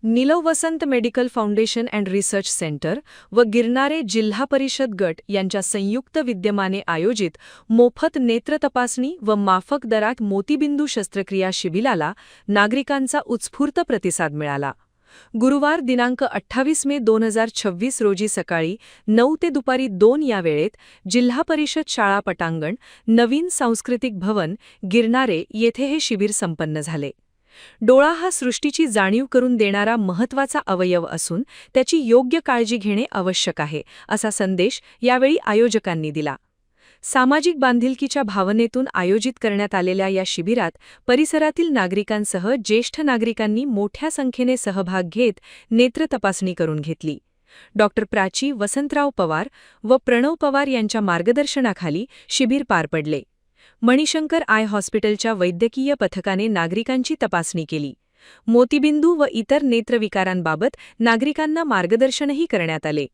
नीलव Vasant medical foundation and research centre व गिरणारे जिल्हा परिषद गट यांच्या संयुक्त विद्यमाने आयोजित मोफत नेत्र तपासणी व माफक दरात मोतीबिंदू शस्त्रक्रिया शिबिराला नागरिकांचा उत्स्फूर्त प्रतिसाद मिळाला। गुरुवार दिनांक 28 मे 2026 रोजी सकाळी 9 ते दुपारी 2 या वेळेत जिल्हा परिषद शाळा पटांगण, नवीन सांस्कृतिक भवन, गिरणारे येथे हे शिबिर संपन्न झाले। डोळा हा सृष्टीची जाणीव करून देणारा महत्त्वाचा अवयव असून त्याची योग्य काळजी घेणे आवश्यक आहे, असा संदेश यावेळी आयोजकांनी दिला। सामाजिक बांधिलकीच्या भावनेतून आयोजित करण्यात आलेल्या या शिबिरात परिसरातील नागरिकांसह ज्येष्ठ नागरिकांनी मोठ्या संख्येने सहभाग घेत नेत्र तपासणी करून घेतली। डॉक्टर प्राची वसंतराव पवार व प्रणव पवार यांच्या मार्गदर्शनाखाली शिबिर पार पडले। मणिशंकर आय हॉस्पिटलच्या वैद्यकीय पथकाने नागरिकांची तपासणी केली। मोतीबिंदू व इतर नेत्रविकारांबाबत नागरिकांना मार्गदर्शनही करण्यात आले।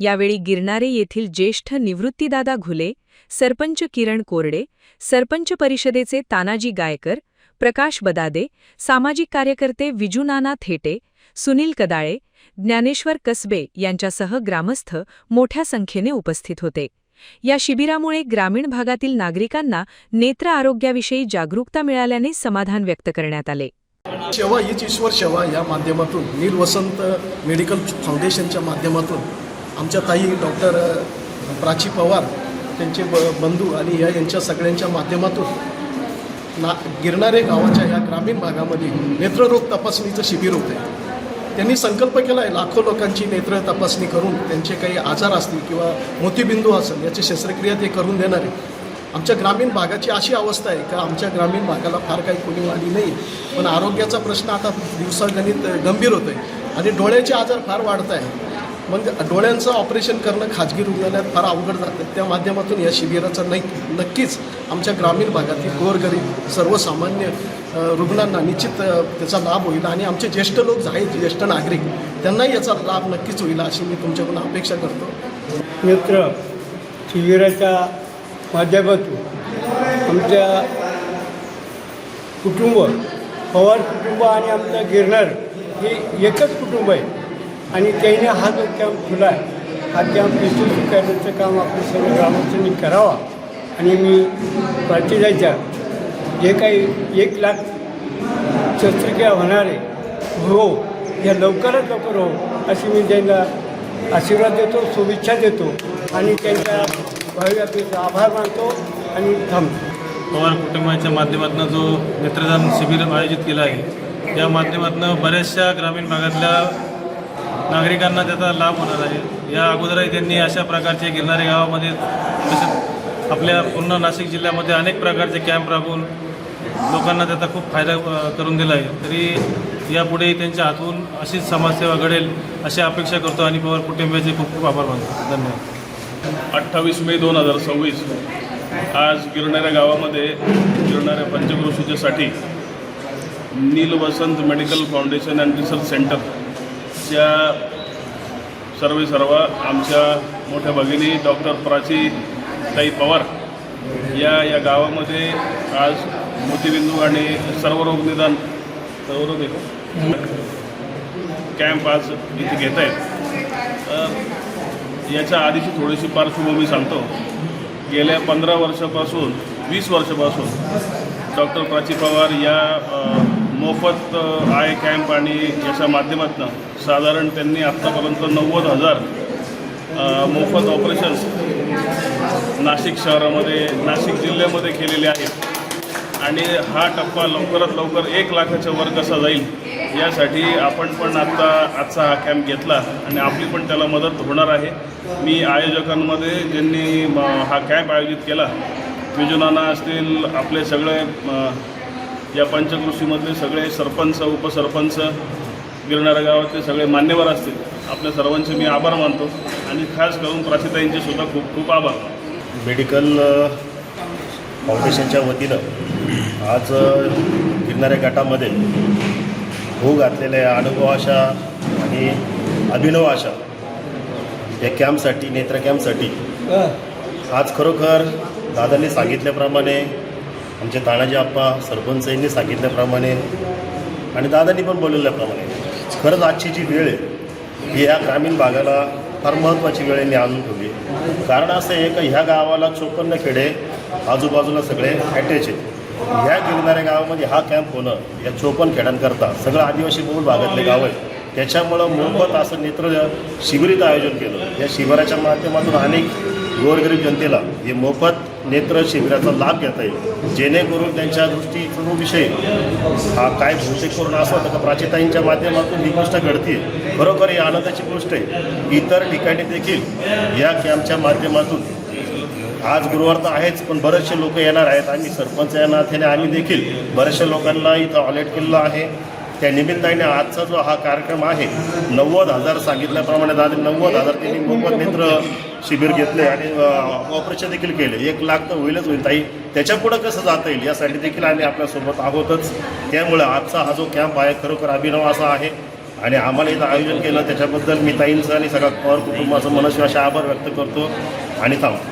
यावेळी गिरणारे येथील ज्येष्ठ निवृत्तीदादा घुले, सरपंच किरण कोरडे, सरपंच परिषदेचे तानाजी गायकर, प्रकाश बदादे, सामाजिक कार्यकर्ते विजूनाना थेटे, सुनील कदाळे, ज्ञानेश्वर कसबे यांच्यासह ग्रामस्थ मोठ्या संख्येने उपस्थित होते। या शिबिरामुळे ग्रामीण भागातील नागरिकांना नेत्र आरोग्याविषयी जागरूकता मिळाल्याने समाधान व्यक्त करण्यात आले। सेवा हीच ईश्वर सेवा या माध्यमातून नील वसंत मेडिकल फाउंडेशनच्या माध्यमातून आमच्या ताई डॉक्टर प्राची पवार त्यांचे बंधू आणि यांच्या सगळ्यांच्या माध्यमातून गिरणारे गावाच्या या ग्रामीण भागामध्ये नेत्ररोग तपासणीचं शिबिर होते। त्यांनी संकल्प केला आहे लाखो लोकांची नेत्र तपासणी करून त्यांचे काही आजार असतील किंवा मोतीबिंदू असेल याची शस्त्रक्रिया ते करून देणार आहे। आमच्या ग्रामीण भागाची अशी अवस्था आहे का आमच्या ग्रामीण भागाला फार काही कोणी आली नाही, पण आरोग्याचा प्रश्न आता दिवसागणित गंभीर होतो आहे आणि डोळ्याचे आजार फार वाढत आहे। मग डोळ्यांचं ऑपरेशन करणं खाजगी रुग्णालयात फार अवघड जातं। त्या माध्यमातून या शिबिराचा नक्कीच आमच्या ग्रामीण भागातील गोरगरीब सर्वसामान्य रुग्णांना निश्चित त्याचा लाभ होईल आणि आमचे ज्येष्ठ लोक आहेत, ज्येष्ठ नागरिक, त्यांनाही याचा लाभ नक्कीच होईल अशी मी तुमच्याकडून अपेक्षा करतो। नेत्र शिबिराच्या माध्यमातून आमच्या कुटुंब पवार कुटुंब आणि आमचं गिरणार हे एकच कुटुंब आहे आणि त्याने हा जो कॅम्प खुला आहे हा कॅम्प यशस्वी करण्याचं काम आपल्या सर्व ग्रामस्थांनी करावा आणि मी प्राचीनाच्या जे काही 1 लाख शस्त्रक्रिया होणार आहे हो या लवकरात लवकर हो अशी मी त्यांना आशीर्वाद देतो, शुभेच्छा देतो आणि त्यांच्या भाविकांचा आभार मानतो आणि थांबतो। पवार कुटुंबाच्या माध्यमातून जो नेत्रदान शिबिर आयोजित केलं आहे या माध्यमातून बऱ्याचशा ग्रामीण भागातल्या नागरिकांना त्याचा लाभ होणार आहे। या अगोदरही त्यांनी अशा प्रकारचे गिरणारे गावामध्ये तसेच आपल्या पूर्ण नाशिक जिल्ह्यामध्ये अनेक प्रकारचे कॅम्प राबवून लोकांना त्याचा खूप फायदा करून दिला आहे। तरी यापुढेही त्यांच्या हातून अशीच समाजसेवा घडेल अशी अपेक्षा करतो आणि पवार कुटुंबियाचे खूप खूप आभार मानतो। धन्यवाद। 28 मे 2026 आज गिरणाऱ्या गावामध्ये गिरणाऱ्या पंचक्रोशीच्यासाठी नील वसंत मेडिकल फाउंडेशन अँड रिसर्च सेंटरच्या सर्व आमच्या मोठ्या भगिनी डॉक्टर प्राची ताई पवार या गावामध्ये आज मोतीबिंदू आणि सर्वरोग निदान कॅम्प आज इथे घेत आहेत। याच्या आधीची थोडीशी पार्श्वभूमी सांगतो। गेल्या 15 वर्षापासून 20 वर्षापासून डॉक्टर प्राची पवार या मोफत आय कॅम्प आणि याच्या माध्यमातून साधारण त्यांनी आत्तापर्यंत 90,000 मोफत ऑपरेशन्स नाशिक शहरामध्ये नाशिक जिल्ह्यामध्ये केलेले आहेत आणि हा टप्पा लवकरात लवकर 1 लाखाच्या वर कसा जाईल यासाठी आपण पण आजचा हा कॅम्प घेतला आणि आपली पण त्याला मदत होणार आहे। मी आयोजकांमध्ये ज्यांनी हा कॅम्प आयोजित केला विजूनाना असतील, आपले सगळे या पंचक्रोशीमधले सगळे सरपंच, उपसरपंच, गिरणाऱ्या गावातले सगळे मान्यवर असतील, आपल्या सर्वांचे मी आभार मानतो आणि खास करून प्राचीताईंचे सुद्धा खूप खूप आभार। मेडिकल फाउंडेशनच्या वतीनं आज गिरणाऱ्या गटामध्ये होऊ घातलेल्या अनुभव आशा आणि अभिनव आशा या कॅम्पसाठी, नेत्र कॅम्पसाठी आज खरोखर दादांनी सांगितल्याप्रमाणे, आमचे तानाजी आप्पा सरपंच यांनी सांगितल्याप्रमाणे आणि दादांनी पण बोलवल्याप्रमाणे खरंच आजची जी वेळ आहे ही या ग्रामीण भागाला फार महत्त्वाची वेळ यांनी आणून ठेवली. कारण असं आहे की ह्या गावाला 54 खेडे आजूबाजूला सगळे अटॅच आहेत. ह्या गिरणाऱ्या गावामध्ये हा कॅम्प होणं या 54 खेड्यांकरता सगळं आदिवासी बहुल भागातले गाव आहे. त्याच्यामुळं मोफत असं नेत्र शिबिरीचं आयोजन केलं. या शिबिराच्या माध्यमातून अनेक गोरगरीब जनतेला हे मोफत नेत्र शिबिराचा लाभ घेता येईल, जेणेकरून त्यांच्या दृष्टीचा जो विषय हा काय बहुतेक करून असं होतं का प्राचीताईंच्या माध्यमातून ही गोष्ट घडते. खरोखर ही आनंदाची गोष्ट आहे. इतर ठिकाणी देखील या कॅम्पच्या माध्यमातून आज गुरुवार तर आहेच, पण बरेचसे लोक येणार आहेत. आम्ही सरपंच या नात्याने आम्ही देखील बऱ्याचशा लोकांना इथं ऑलेट केलेलं आहे. त्या निमित्ताने आजचा जो हा कार्यक्रम आहे 90,000 सांगितल्याप्रमाणे 90,000 त्यांनी मोफत नेत्र शिबिर घेतले आणि ऑपरेशन देखील केले. 1 लाख तर होईलच होईल ताई, त्याच्यापुढं कसं जाता येईल यासाठी देखील आम्ही आपल्यासोबत आहोतच. त्यामुळे आजचा हा जो कॅम्प आहे खरोखर अभिनव असा आहे आणि आम्हाला इथं आयोजन केलं त्याच्याबद्दल मी ताईंचं आणि सगळ्या पवार कुटुंबाचं मनस्वी असे आभार व्यक्त करतो आणि थांबतो.